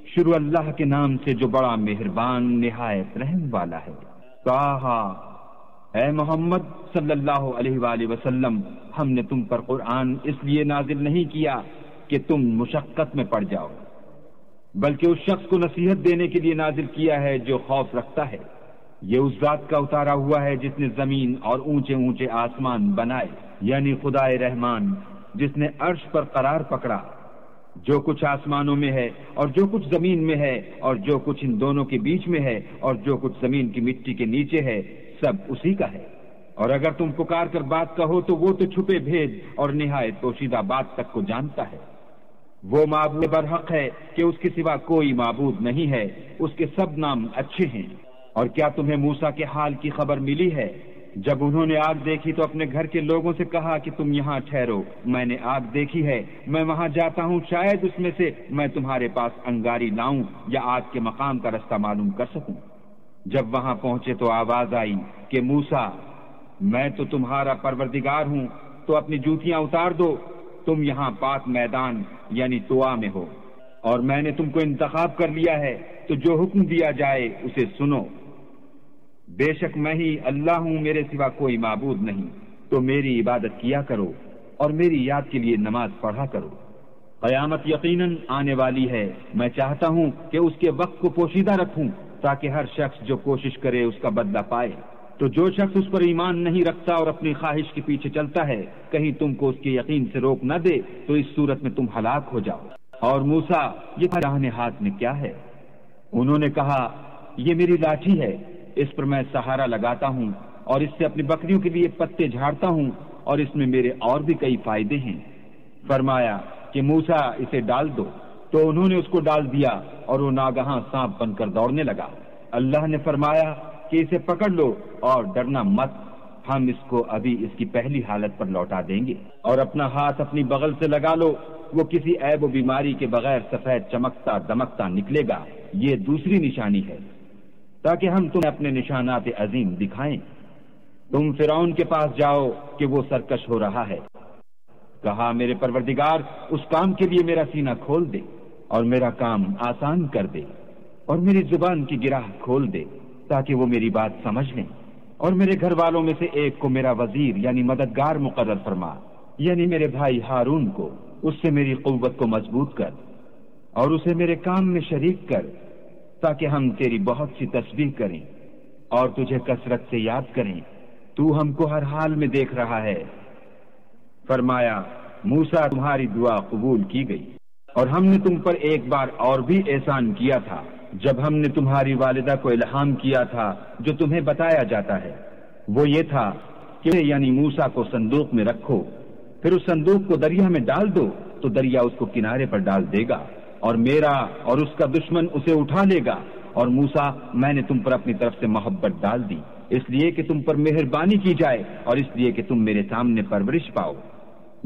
شروع اللہ کے نام سے جو بڑا مہربان نہایت رحم والا ہے۔ کہا اے محمد صلی اللہ علیہ وآلہ وسلم، ہم نے تم پر قرآن اس لیے نازل نہیں کیا کہ تم مشقت میں پڑ جاؤ، بلکہ اس شخص کو نصیحت دینے کے لیے نازل کیا ہے جو خوف رکھتا ہے۔ یہ اس ذات کا اتارا ہوا ہے جس نے زمین اور اونچے اونچے آسمان بنائے، یعنی خدائے رحمان جس نے عرش پر قرار پکڑا۔ جو کچھ آسمانوں میں ہے اور جو کچھ زمین میں ہے اور جو کچھ ان دونوں کے بیچ میں ہے اور جو کچھ زمین کی مٹی کے نیچے ہے، سب اسی کا ہے۔ اور اگر تم پکار کر بات کہو تو وہ تو چھپے بھید اور نہایت پوشیدہ بات تک کو جانتا ہے۔ وہ معبود برحق ہے کہ اس کے سوا کوئی معبود نہیں ہے، اس کے سب نام اچھے ہیں۔ اور کیا تمہیں موسیٰ کے حال کی خبر ملی ہے؟ جب انہوں نے آگ دیکھی تو اپنے گھر کے لوگوں سے کہا کہ تم یہاں ٹھہرو، میں نے آگ دیکھی ہے، میں وہاں جاتا ہوں، شاید اس میں سے میں تمہارے پاس انگاری لاؤں یا آگ کے مقام کا رستہ معلوم کر سکوں۔ جب وہاں پہنچے تو آواز آئی کہ موسیٰ، میں تو تمہارا پروردگار ہوں، تو اپنی جوتیاں اتار دو، تم یہاں پاک میدان یعنی طوا میں ہو، اور میں نے تم کو انتخاب کر لیا ہے، تو جو حکم دیا جائے اسے سنو۔ بے شک میں ہی اللہ ہوں، میرے سوا کوئی معبود نہیں، تو میری عبادت کیا کرو اور میری یاد کے لیے نماز پڑھا کرو۔ قیامت یقیناً آنے والی ہے، میں چاہتا ہوں کہ اس کے وقت کو پوشیدہ رکھوں تاکہ ہر شخص جو کوشش کرے اس کا بدلہ پائے۔ تو جو شخص اس پر ایمان نہیں رکھتا اور اپنی خواہش کے پیچھے چلتا ہے، کہیں تم کو اس کے یقین سے روک نہ دے تو اس صورت میں تم ہلاک ہو جاؤ۔ اور موسیٰ، یہ داہنے ہاتھ میں کیا ہے؟ انہوں نے کہا، یہ میری لاٹھی ہے، اس پر میں سہارا لگاتا ہوں اور اس سے اپنی بکریوں کے لیے پتے جھاڑتا ہوں، اور اس میں میرے اور بھی کئی فائدے ہیں۔ فرمایا کہ موسیٰ اسے ڈال دو، تو انہوں نے اس کو ڈال دیا اور وہ ناگہاں سانپ بن کر دوڑنے لگا۔ اللہ نے فرمایا کہ اسے پکڑ لو اور ڈرنا مت، ہم اس کو ابھی اس کی پہلی حالت پر لوٹا دیں گے، اور اپنا ہاتھ اپنی بغل سے لگا لو، وہ کسی عیب و بیماری کے بغیر سفید چمکتا دمکتا نکلے گا۔ یہ دوسری نشانی ہے تاکہ ہم تمہیں اپنے نشانات عظیم دکھائیں۔ تم فرعون کے پاس جاؤ کہ وہ سرکش ہو رہا ہے۔ کہا میرے پروردگار اس کام کے لیے میرا سینہ کھول دے اور میرا کام آسان کر دے، اور میری زبان کی گرہ کھول دے تاکہ وہ میری بات سمجھ لیں، اور میرے گھر والوں میں سے ایک کو میرا وزیر یعنی مددگار مقرر فرما، یعنی میرے بھائی ہارون کو، اس سے میری قوت کو مضبوط کر اور اسے میرے کام میں شریک کر، تاکہ ہم تیری بہت سی تسبیح کریں اور تجھے کثرت سے یاد کریں، تو ہم کو ہر حال میں دیکھ رہا ہے۔ فرمایا موسیٰ، تمہاری دعا قبول کی گئی، اور ہم نے تم پر ایک بار اور بھی احسان کیا تھا جب ہم نے تمہاری والدہ کو الہام کیا تھا جو تمہیں بتایا جاتا ہے۔ وہ یہ تھا کہ یعنی موسیٰ کو صندوق میں رکھو، پھر اس صندوق کو دریا میں ڈال دو تو دریا اس کو کنارے پر ڈال دے گا، اور میرا اور اس کا دشمن اسے اٹھا لے گا۔ اور موسیٰ، میں نے تم پر اپنی طرف سے محبت ڈال دی، اس لیے کہ تم پر مہربانی کی جائے اور اس لیے کہ تم میرے سامنے پرورش پاؤ۔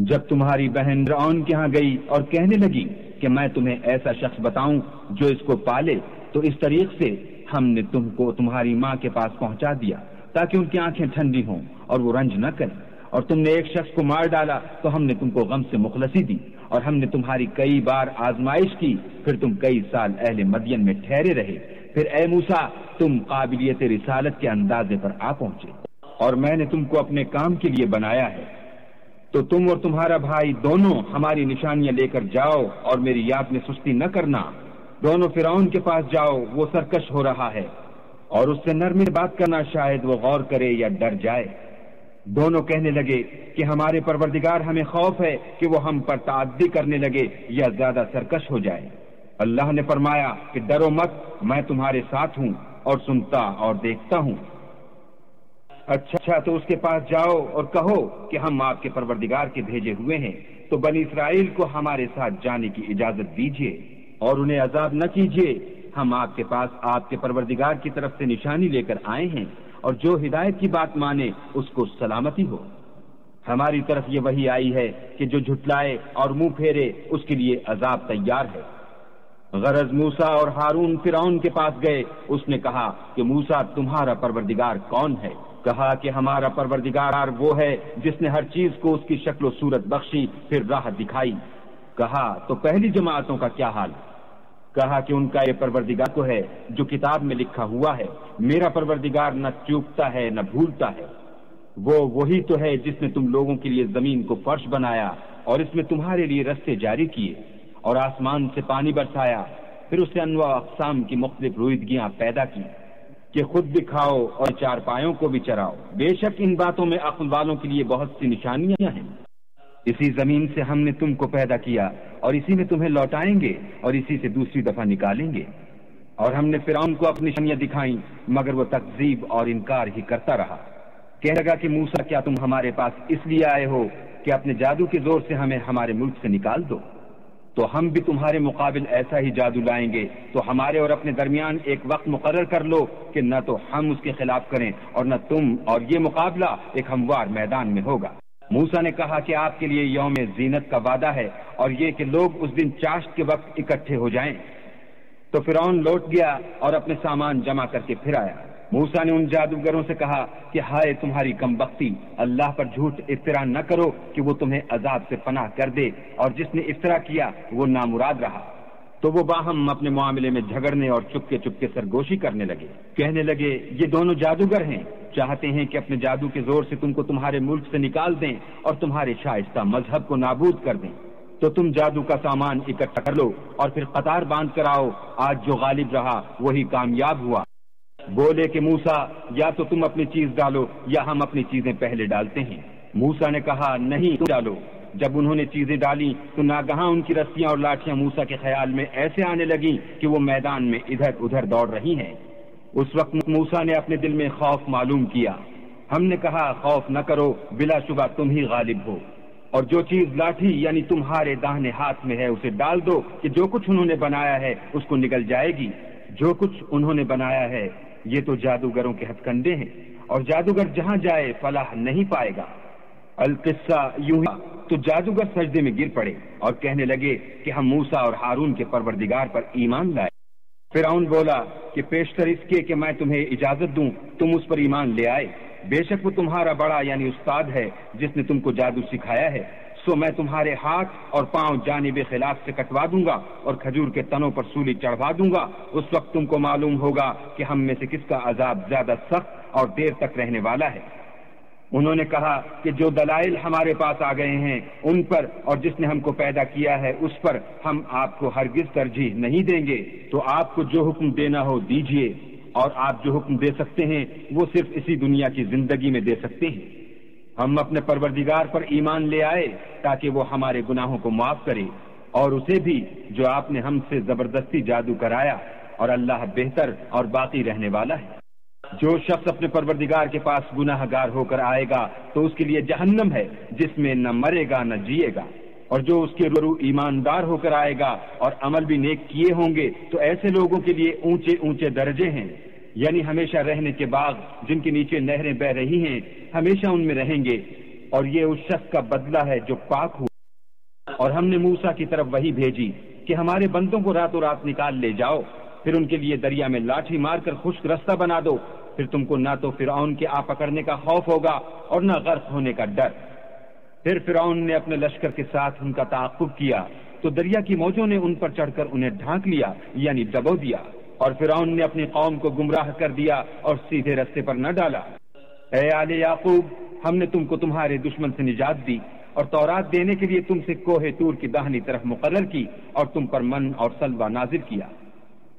جب تمہاری بہن فرعون کے ہاں گئی اور کہنے لگی کہ میں تمہیں ایسا شخص بتاؤں جو اس کو پالے، تو اس طریق سے ہم نے تم کو تمہاری ماں کے پاس پہنچا دیا تاکہ ان کی آنکھیں ٹھنڈی ہوں اور وہ رنج نہ کریں۔ اور تم نے ایک شخص کو مار ڈالا تو ہم نے تم کو غم سے مخلصی دی، اور ہم نے تمہاری کئی بار آزمائش کی، پھر تم کئی سال اہل مدین میں ٹھہرے رہے، پھر اے موسیٰ تم قابلیت رسالت کے اندازے پر آ پہنچے، اور میں نے تم کو اپنے کام کے لیے بنایا ہے، تو تم اور تمہارا بھائی دونوں ہماری نشانیاں لے کر جاؤ اور میری یاد میں سستی نہ کرنا۔ دونوں فرعون کے پاس جاؤ، وہ سرکش ہو رہا ہے، اور اس سے نرمی بات کرنا، شاید وہ غور کرے یا ڈر جائے۔ دونوں کہنے لگے کہ ہمارے پروردگار ہمیں خوف ہے کہ وہ ہم پر تعدی کرنے لگے یا زیادہ سرکش ہو جائے۔ اللہ نے فرمایا کہ ڈرو مت، میں تمہارے ساتھ ہوں اور سنتا اور دیکھتا ہوں۔ اچھا تو اس کے پاس جاؤ اور کہو کہ ہم آپ کے پروردگار کے بھیجے ہوئے ہیں، تو بنی اسرائیل کو ہمارے ساتھ جانے کی اجازت دیجیے اور انہیں عذاب نہ کیجیے، ہم آپ کے پاس آپ کے پروردگار کی طرف سے نشانی لے کر آئے ہیں، اور جو ہدایت کی بات مانے اس کو سلامتی ہو۔ ہماری طرف یہ وحی آئی ہے کہ جو جھٹلائے اور منہ پھیرے اس کے لیے عذاب تیار ہے۔ غرض موسیٰ اور ہارون فرعون کے پاس گئے، اس نے کہا کہ موسیٰ تمہارا پروردگار کون ہے؟ کہا کہ ہمارا پروردگار وہ ہے جس نے ہر چیز کو اس کی شکل و صورت بخشی، پھر راہ دکھائی۔ کہا تو پہلی جماعتوں کا کیا حال؟ کہا کہ ان کا یہ پروردگار کو ہے جو کتاب میں لکھا ہوا ہے، میرا پروردگار نہ چوکتا ہے نہ بھولتا ہے، وہ وہی تو ہے جس نے تم لوگوں کے لیے زمین کو فرش بنایا اور اس میں تمہارے لیے رستے جاری کیے اور آسمان سے پانی برسایا، پھر اس سے انواع اقسام کی مختلف رویدگیاں پیدا کی کہ خود بھی کھاؤ اور چارپایوں کو بھی چراؤ، بے شک ان باتوں میں عقل والوں کے لیے بہت سی نشانیاں ہیں۔ اسی زمین سے ہم نے تم کو پیدا کیا اور اسی میں تمہیں لوٹائیں گے اور اسی سے دوسری دفعہ نکالیں گے، اور ہم نے فرعون کو اپنی نشانیاں دکھائیں مگر وہ تکذیب اور انکار ہی کرتا رہا۔ کہنے لگا کہ موسیٰ کیا تم ہمارے پاس اس لیے آئے ہو کہ اپنے جادو کے زور سے ہمیں ہمارے ملک سے نکال دو؟ تو ہم بھی تمہارے مقابل ایسا ہی جادو لائیں گے، تو ہمارے اور اپنے درمیان ایک وقت مقرر کر لو کہ نہ تو ہم اس کے خلاف کریں اور نہ تم، اور یہ مقابلہ ایک ہموار میدان میں ہوگا۔ موسیٰ نے کہا کہ آپ کے لیے یوم زینت کا وعدہ ہے اور یہ کہ لوگ اس دن چاشت کے وقت اکٹھے ہو جائیں۔ تو فرعون لوٹ گیا اور اپنے سامان جمع کر کے پھر آیا۔ موسیٰ نے ان جادوگروں سے کہا کہ ہائے تمہاری کم بختی، اللہ پر جھوٹ افطرا نہ کرو کہ وہ تمہیں عذاب سے پناہ کر دے، اور جس نے افطرا کیا وہ نامراد رہا۔ تو وہ باہم اپنے معاملے میں جھگڑنے اور چپکے چپکے سرگوشی کرنے لگے، کہنے لگے یہ دونوں جادوگر ہیں، چاہتے ہیں کہ اپنے جادو کے زور سے تم کو تمہارے ملک سے نکال دیں اور تمہارے شائستہ مذہب کو نابود کر دیں۔ تو تم جادو کا سامان اکٹھا کر لو اور پھر قطار باندھ کر آؤ، آج جو غالب رہا وہی کامیاب ہوا۔ بولے کہ موسیٰ یا تو تم اپنی چیز ڈالو یا ہم اپنی چیزیں پہلے ڈالتے ہیں۔ موسیٰ نے کہا نہیں تم ڈالو۔ جب انہوں نے چیزیں ڈالی تو ناگہاں ان کی رسیاں اور لاٹھیاں موسیٰ کے خیال میں ایسے آنے لگیں کہ وہ میدان میں ادھر ادھر دوڑ رہی ہیں۔ اس وقت موسیٰ نے اپنے دل میں خوف معلوم کیا۔ ہم نے کہا خوف نہ کرو، بلا شبہ تم ہی غالب ہو، اور جو چیز لاٹھی یعنی تمہارے داہنے ہاتھ میں ہے اسے ڈال دو کہ جو کچھ انہوں نے بنایا ہے اس کو نگل جائے گی۔ جو کچھ انہوں نے بنایا ہے یہ تو جادوگروں کے ہتھ کنڈے ہیں، اور جادوگر جہاں جائے فلاح نہیں پائے گا۔ القصہ یوں ہی تو جادوگر سجدے میں گر پڑے اور کہنے لگے کہ ہم موسیٰ اور ہارون کے پروردگار پر ایمان لائے۔ فرعون بولا کہ پیشتر اس کے کہ میں تمہیں اجازت دوں تم اس پر ایمان لے آئے، بے شک وہ تمہارا بڑا یعنی استاد ہے جس نے تم کو جادو سکھایا ہے، سو میں تمہارے ہاتھ اور پاؤں جانب خلاف سے کٹوا دوں گا اور کھجور کے تنوں پر سولی چڑھوا دوں گا۔ اس وقت تم کو معلوم ہوگا کہ ہم میں سے کس کا عذاب زیادہ سخت اور دیر تک رہنے والا ہے۔ انہوں نے کہا کہ جو دلائل ہمارے پاس آ گئے ہیں ان پر اور جس نے ہم کو پیدا کیا ہے اس پر ہم آپ کو ہرگز ترجیح نہیں دیں گے، تو آپ کو جو حکم دینا ہو دیجئے، اور آپ جو حکم دے سکتے ہیں وہ صرف اسی دنیا کی زندگی میں دے سکتے ہیں۔ ہم اپنے پروردگار پر ایمان لے آئے تاکہ وہ ہمارے گناہوں کو معاف کرے، اور اسے بھی جو آپ نے ہم سے زبردستی جادو کرایا، اور اللہ بہتر اور باقی رہنے والا ہے۔ جو شخص اپنے پروردگار کے پاس گناہ گار ہو کر آئے گا تو اس کے لیے جہنم ہے جس میں نہ مرے گا نہ جیے گا، اور جو اس کے روبرو ایماندار ہو کر آئے گا اور عمل بھی نیک کیے ہوں گے تو ایسے لوگوں کے لیے اونچے اونچے درجے ہیں، یعنی ہمیشہ رہنے کے باغ جن کے نیچے نہریں بہ رہی ہیں، ہمیشہ ان میں رہیں گے، اور یہ اس شخص کا بدلہ ہے جو پاک ہوا۔ اور ہم نے موسیٰ کی طرف وحی بھیجی کہ ہمارے بندوں کو راتوں رات نکال لے جاؤ، پھر ان کے لیے دریا میں لاٹھی مار کر خشک رستہ بنا دو، پھر تم کو نہ تو فرعون کے آ پکڑنے کا خوف ہوگا اور نہ غرق ہونے کا ڈر۔ پھر فرعون نے اپنے لشکر کے ساتھ ان کا تعاقب کیا تو دریا کی موجوں نے ان پر چڑھ کر انہیں ڈھانک لیا یعنی ڈبو دیا، اور فرعون نے اپنی قوم کو گمراہ کر دیا اور سیدھے رستے پر نہ ڈالا۔ اے آل یعقوب، ہم نے تم کو تمہارے دشمن سے نجات دی اور تورات دینے کے لیے تم سے کوہ طور کی داہنی طرف مقرر کی اور تم پر من اور سلوہ نازل کیا،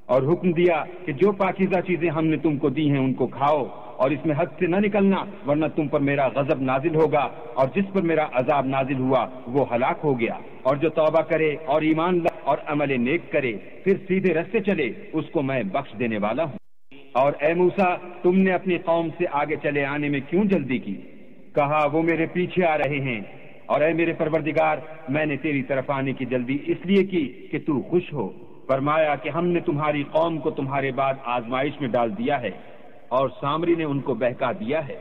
اور حکم دیا کہ جو پاکیزہ چیزیں ہم نے تم کو دی ہیں ان کو کھاؤ، اور اس میں حد سے نہ نکلنا ورنہ تم پر میرا غضب نازل ہوگا، اور جس پر میرا عذاب نازل ہوا وہ ہلاک ہو گیا۔ اور جو توبہ کرے اور ایمان لائے اور عمل نیک کرے پھر سیدھے رستے چلے اس کو میں بخش دینے والا ہوں۔ اور اے موسیٰ، تم نے اپنی قوم سے آگے چلے آنے میں کیوں جلدی کی؟ کہا وہ میرے پیچھے آ رہے ہیں، اور اے میرے پروردگار، میں نے تیری طرف آنے کی جلدی اس لیے کی کہ تو خوش ہو۔ فرمایا کہ ہم نے تمہاری قوم کو تمہارے بعد آزمائش میں ڈال دیا ہے، اور سامری نے ان کو بہکا دیا ہے۔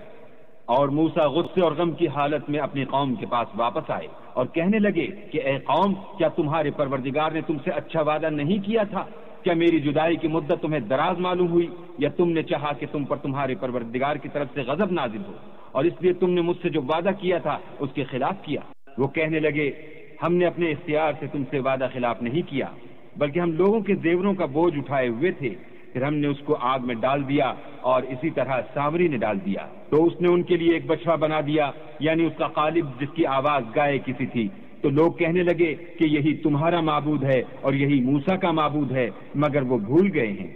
اور موسیٰ غصے اور غم کی حالت میں اپنی قوم کے پاس واپس آئے اور کہنے لگے کہ اے قوم، کیا تمہارے پروردگار نے تم سے اچھا وعدہ نہیں کیا تھا؟ کیا میری جدائی کی مدت تمہیں دراز معلوم ہوئی، یا تم نے چاہا کہ تم پر تمہارے پروردگار کی طرف سے غضب نازل ہو، اور اس لیے تم نے مجھ سے جو وعدہ کیا تھا اس کے خلاف کیا؟ وہ کہنے لگے ہم نے اپنے اختیار سے تم سے وعدہ خلاف نہیں کیا، بلکہ ہم لوگوں کے زیوروں کا بوجھ اٹھائے ہوئے تھے، پھر ہم نے اس کو آگ میں ڈال دیا اور اسی طرح سامری نے ڈال دیا، تو اس نے ان کے لیے ایک بچڑا بنا دیا، یعنی اس کا قالب جس کی آواز گائے کسی تھی۔ تو لوگ کہنے لگے کہ یہی تمہارا معبود ہے اور یہی موسیٰ کا معبود ہے، مگر وہ بھول گئے ہیں۔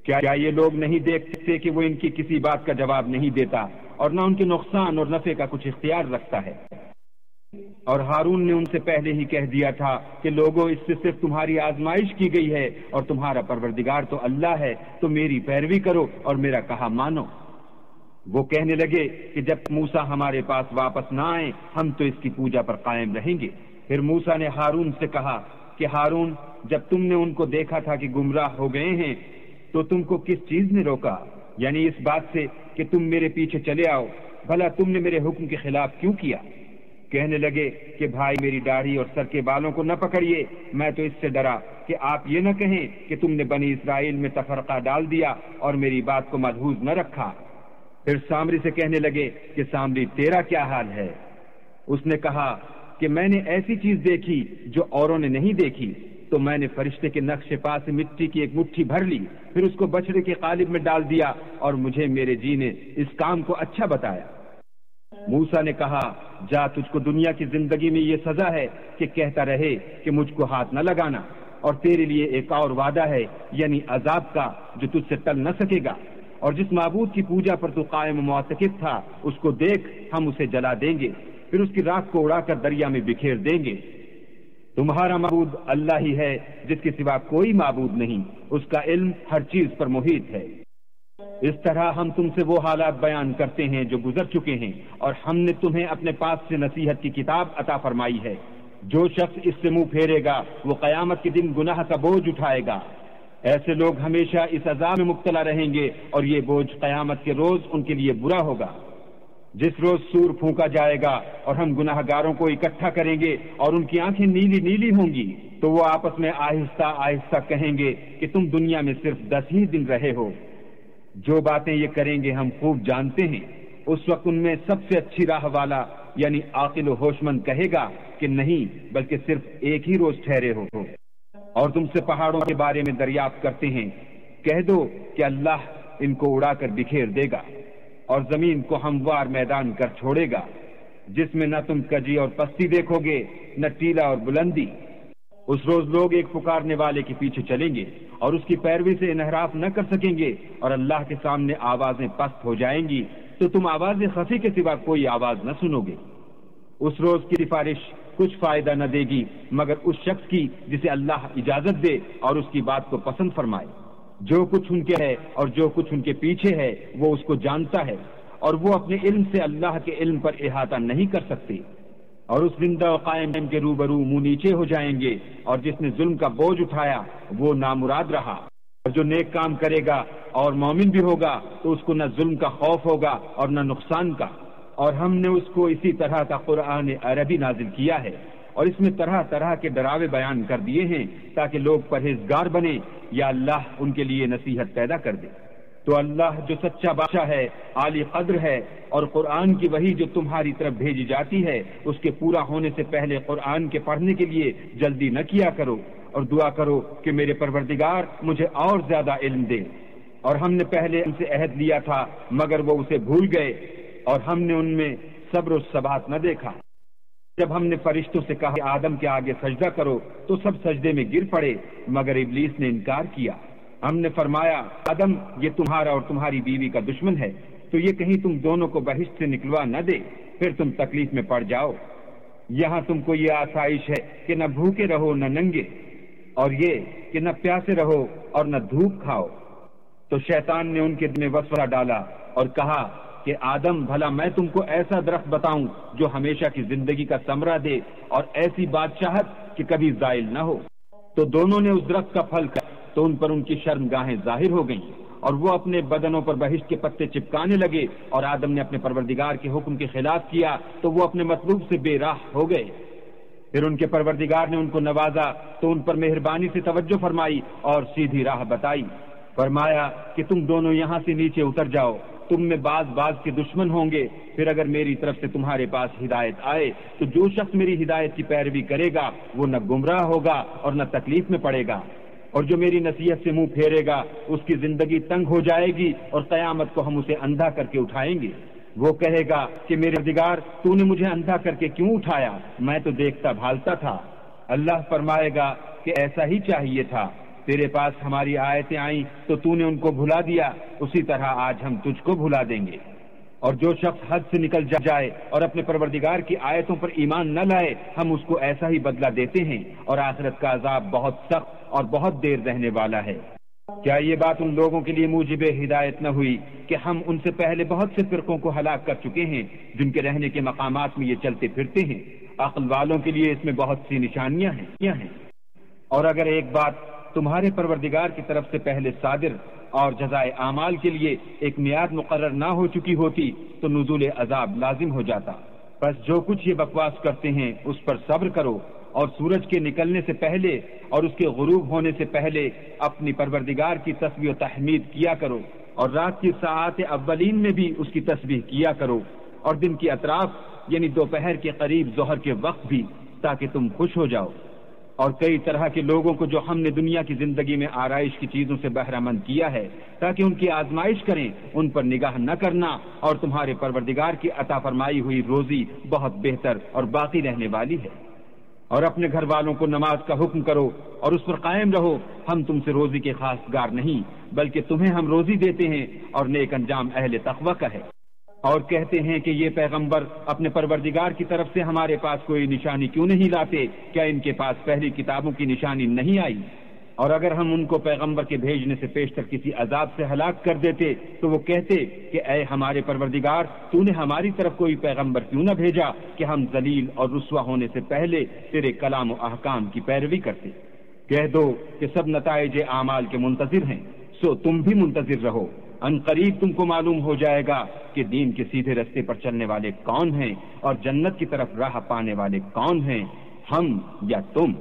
کیا یہ لوگ نہیں دیکھتے کہ وہ ان کی کسی بات کا جواب نہیں دیتا اور نہ ان کے نقصان اور نفع کا کچھ اختیار رکھتا ہے؟ اور ہارون نے ان سے پہلے ہی کہہ دیا تھا کہ لوگوں، اس سے صرف تمہاری آزمائش کی گئی ہے اور تمہارا پروردگار تو اللہ ہے، تو میری پیروی کرو اور میرا کہا مانو۔ وہ کہنے لگے کہ جب موسیٰ ہمارے پاس واپس نہ آئے ہم تو اس کی پوجا پر قائم رہیں گے۔ پھر موسیٰ نے ہارون سے کہا کہ ہارون، جب تم نے ان کو دیکھا تھا کہ گمراہ ہو گئے ہیں تو تم کو کس چیز نے روکا؟ یعنی اس بات سے کہ تم میرے پیچھے چلے آؤ، بھلا تم نے میرے حکم کے خلاف کیوں کیا؟ کہنے لگے کہ بھائی میری داڑھی اور سر کے بالوں کو نہ پکڑیے، میں تو اس سے ڈرا کہ آپ یہ نہ کہیں کہ تم نے بنی اسرائیل میں تفرقہ ڈال دیا اور میری بات کو ملحوظ نہ رکھا۔ پھر سامری سے کہنے لگے کہ سامری تیرا کیا حال ہے؟ اس نے کہا کہ میں نے ایسی چیز دیکھی جو اوروں نے نہیں دیکھی، تو میں نے فرشتے کے نقش پا سے مٹی کی ایک مٹھی بھر لی، پھر اس کو بچڑے کے قالب میں ڈال دیا اور مجھے میرے جی نے اس کام کو اچھا بتایا۔ موسیٰ نے کہا جا، تجھ کو دنیا کی زندگی میں یہ سزا ہے کہ کہتا رہے کہ مجھ کو ہاتھ نہ لگانا، اور تیرے لیے ایک اور وعدہ ہے، یعنی عذاب کا جو تجھ سے ٹل نہ سکے گا، اور جس معبود کی پوجا پر تو قائم و معتکف تھا اس کو دیکھ، ہم اسے جلا دیں گے، پھر اس کی راکھ کو اڑا کر دریا میں بکھیر دیں گے۔ تمہارا معبود اللہ ہی ہے جس کے سوا کوئی معبود نہیں، اس کا علم ہر چیز پر محیط ہے۔ اس طرح ہم تم سے وہ حالات بیان کرتے ہیں جو گزر چکے ہیں، اور ہم نے تمہیں اپنے پاس سے نصیحت کی کتاب عطا فرمائی ہے۔ جو شخص اس سے منہ پھیرے گا وہ قیامت کے دن گناہ کا بوجھ اٹھائے گا۔ ایسے لوگ ہمیشہ اس عذاب میں مبتلا رہیں گے، اور یہ بوجھ قیامت کے روز ان کے لیے برا ہوگا۔ جس روز سور پھونکا جائے گا اور ہم گناہ گاروں کو اکٹھا کریں گے اور ان کی آنکھیں نیلی نیلی ہوں گی، تو وہ آپس میں آہستہ آہستہ کہیں گے کہ تم دنیا میں صرف 10 ہی دن رہے ہو۔ جو باتیں یہ کریں گے ہم خوب جانتے ہیں۔ اس وقت ان میں سب سے اچھی راہ والا یعنی عاقل و ہوش مند کہے گا کہ نہیں، بلکہ صرف ایک ہی روز ٹھہرے ہو۔ اور تم سے پہاڑوں کے بارے میں دریافت کرتے ہیں، کہہ دو کہ اللہ ان کو اڑا کر بکھیر دے گا اور زمین کو ہموار میدان کر چھوڑے گا، جس میں نہ تم کجی اور پستی دیکھو گے نہ ٹیلا اور بلندی۔ اس روز لوگ ایک پکارنے والے کے پیچھے چلیں گے اور اس کی پیروی سے انحراف نہ کر سکیں گے، اور اللہ کے سامنے آوازیں پست ہو جائیں گی تو تم آواز خفی کے سوا کوئی آواز نہ سنو گے۔ اس روز کی سفارش کچھ فائدہ نہ دے گی مگر اس شخص کی جسے اللہ اجازت دے اور اس کی بات کو پسند فرمائے۔ جو کچھ ان کے ہے اور جو کچھ ان کے پیچھے ہے وہ اس کو جانتا ہے، اور وہ اپنے علم سے اللہ کے علم پر احاطہ نہیں کر سکتے۔ اور اس زندہ و قائم کے روبرو منہ نیچے ہو جائیں گے، اور جس نے ظلم کا بوجھ اٹھایا وہ نامراد رہا، اور جو نیک کام کرے گا اور مومن بھی ہوگا تو اس کو نہ ظلم کا خوف ہوگا اور نہ نقصان کا۔ اور ہم نے اس کو اسی طرح کا قرآن عربی نازل کیا ہے، اور اس میں طرح طرح کے ڈراوے بیان کر دیے ہیں تاکہ لوگ پرہیزگار بنیں یا اللہ ان کے لیے نصیحت پیدا کر دے۔ تو اللہ جو سچا بادشاہ ہے، عالی قدر ہے، اور قرآن کی وحی جو تمہاری طرف بھیجی جاتی ہے اس کے پورا ہونے سے پہلے قرآن کے پڑھنے کے لیے جلدی نہ کیا کرو، اور دعا کرو کہ میرے پروردگار مجھے اور زیادہ علم دے۔ اور ہم نے پہلے ان سے عہد لیا تھا مگر وہ اسے بھول گئے، اور ہم نے ان میں صبر و ثبات نہ دیکھا۔ جب ہم نے فرشتوں سے کہا کہ آدم کے آگے سجدہ کرو تو سب سجدے میں گر پڑے مگر ابلیس نے انکار کیا۔ ہم نے فرمایا آدم یہ تمہارا اور تمہاری بیوی کا دشمن ہے، تو یہ کہیں تم دونوں کو بہشت سے نکلوا نہ دے، پھر تم تکلیف میں پڑ جاؤ۔ یہاں تم کو یہ آسائش ہے کہ نہ بھوکے رہو نہ ننگے، اور یہ کہ نہ پیاسے رہو اور نہ دھوپ کھاؤ۔ تو شیطان نے ان کے دل میں وسوسہ ڈالا اور کہا کہ آدم بھلا میں تم کو ایسا درخت بتاؤں جو ہمیشہ کی زندگی کا ثمرہ دے اور ایسی بادشاہت کہ کبھی زائل نہ ہو۔ تو دونوں نے اس درخت کا پھل کھایا تو ان پر ان کی شرمگاہیں ظاہر ہو گئیں، اور وہ اپنے بدنوں پر بہشت کے پتے چپکانے لگے، اور آدم نے اپنے پروردگار کے حکم کے خلاف کیا تو وہ اپنے مطلوب سے بے راہ ہو گئے۔ پھر ان کے پروردگار نے ان کو نوازا تو ان پر مہربانی سے توجہ فرمائی اور سیدھی راہ بتائی۔ فرمایا کہ تم دونوں یہاں سے نیچے اتر جاؤ۔ تو تم میں بعض کے دشمن ہوں گے، پھر اگر میری طرف سے تمہارے پاس ہدایت آئے تو جو شخص میری ہدایت کی پیروی کرے گا وہ نہ گمراہ ہوگا اور نہ تکلیف میں پڑے گا، اور جو میری نصیحت سے منہ پھیرے گا اس کی زندگی تنگ ہو جائے گی اور قیامت کو ہم اسے اندھا کر کے اٹھائیں گے۔ وہ کہے گا کہ میرے پروردگار تو نے مجھے اندھا کر کے کیوں اٹھایا، میں تو دیکھتا بھالتا تھا۔ اللہ فرمائے گا کہ ایسا ہی چاہیے تھا، تیرے پاس ہماری آیتیں آئیں تو تو نے ان کو بھلا دیا، اسی طرح آج ہم تجھ کو بھلا دیں گے۔ اور جو شخص حد سے نکل جائے اور اپنے پروردگار کی آیتوں پر ایمان نہ لائے ہم اس کو ایسا ہی بدلہ دیتے ہیں، اور آخرت کا عذاب بہت سخت اور بہت دیر رہنے والا ہے۔ کیا یہ بات ان لوگوں کے لیے موجب ہدایت نہ ہوئی کہ ہم ان سے پہلے بہت سے فرقوں کو ہلاک کر چکے ہیں جن کے رہنے کے مقامات میں یہ چلتے پھرتے ہیں؟ عقل والوں کے لیے اس میں بہت سی نشانیاں ہیں۔ اور اگر ایک بات تمہارے پروردگار کی طرف سے پہلے صادر اور جزائے اعمال کے لیے ایک میعاد مقرر نہ ہو چکی ہوتی تو نزول عذاب لازم ہو جاتا۔ بس جو کچھ یہ بکواس کرتے ہیں اس پر صبر کرو، اور سورج کے نکلنے سے پہلے اور اس کے غروب ہونے سے پہلے اپنی پروردگار کی تسبیح و تحمید کیا کرو، اور رات کی ساعات اولین میں بھی اس کی تسبیح کیا کرو، اور دن کی اطراف یعنی دوپہر کے قریب ظہر کے وقت بھی، تاکہ تم خوش ہو جاؤ۔ اور کئی طرح کے لوگوں کو جو ہم نے دنیا کی زندگی میں آرائش کی چیزوں سے بہرہ مند کیا ہے تاکہ ان کی آزمائش کریں، ان پر نگاہ نہ کرنا، اور تمہارے پروردگار کی عطا فرمائی ہوئی روزی بہت بہتر اور باقی رہنے والی ہے۔ اور اپنے گھر والوں کو نماز کا حکم کرو اور اس پر قائم رہو، ہم تم سے روزی کے خاص گار نہیں بلکہ تمہیں ہم روزی دیتے ہیں، اور نیک انجام اہل تقوی کا ہے۔ اور کہتے ہیں کہ یہ پیغمبر اپنے پروردگار کی طرف سے ہمارے پاس کوئی نشانی کیوں نہیں لاتے، کیا ان کے پاس پہلی کتابوں کی نشانی نہیں آئی؟ اور اگر ہم ان کو پیغمبر کے بھیجنے سے پیشتر کسی عذاب سے ہلاک کر دیتے تو وہ کہتے کہ اے ہمارے پروردگار تو نے ہماری طرف کوئی پیغمبر کیوں نہ بھیجا کہ ہم ذلیل اور رسوا ہونے سے پہلے تیرے کلام و احکام کی پیروی کرتے۔ کہہ دو کہ سب نتائج اعمال کے منتظر ہیں، سو تم بھی منتظر رہو، ان قریب تم کو معلوم ہو جائے گا کہ دین کے سیدھے رستے پر چلنے والے کون ہیں اور جنت کی طرف راہ پانے والے کون ہیں، ہم یا تم۔